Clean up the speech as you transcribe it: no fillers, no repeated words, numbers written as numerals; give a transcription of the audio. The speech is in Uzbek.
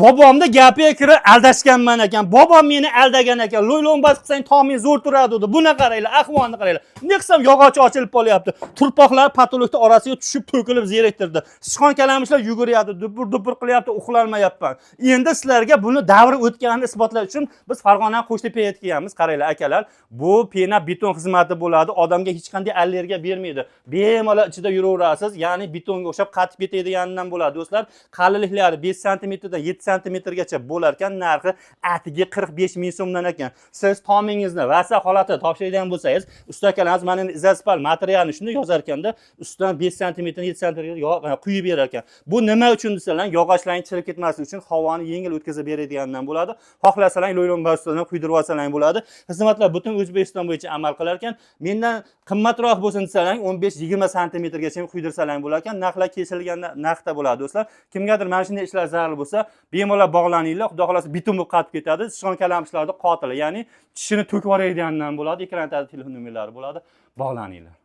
Bobomda gapiga kirib aldashganman ekan. Bobom meni aldagan ekan. Lo'ylonbas qilsang toming zo'r turadi dedi. Buni qaranglar, ahvolni qaranglar. Ne qilsam yog'och ochilib qolyapti. Turpoqlar patologni orasiga tushib to'kilib zerektirdi. Sichqon kalamishlar yuguryapti, dupur qilyapti, uxlolmayapman. Endi sizlarga buni davr o'tganini isbotlash uchun biz Farg'ona Qo'shtepayga kelganmiz. Qaranglar akalar, bu pena beton xizmati bo'ladi. Odamga hech qanday allergiya bermaydi. Bemalol ichida yuraverasiz, ya'ni betonga o'xshab qatib ketadiganidan bo'ladi do'stlar. Qalinliklari 5 sm dan 7 sm-gacha bo'lar ekan, narxi atiga 45 ming so'mdan ekan. Siz tomingizni vasa holatida topshiradigan bo'lsangiz, usta akalarimiz mana izospal materialni shunday yozar ekanda, ustidan 5 sm dan 7 sm quyib berar ekan. Bu nima uchun desalar, yog'ochlarning chirib ketmasligi uchun havoni yengil o'tkazib beradiganidan bo'ladi. Xohlasalang lo'ylonbasidan quydirib olsalang bo'ladi. Xizmatlar butun O'zbekiston bo'yicha amal qilar ekan. Mendan qimmatroq bo'lsin desalang 15-20 sm-gacha quydirsalang bo'lar ekan. Narxlar kesilgan narxda bo'ladi do'stlar. Kimgadir mana shunday ishlar zarur bo'lsa, bemalol bog'laninglar. Xudo xolasa bitum bo'lib qatib ketadi. Sichqon kalamishlarning qotili, ya'ni tishini to'kib yuboradiganidan bo'ladi. Ekranda telefon nomerlari bo'ladi. Bog'laninglar.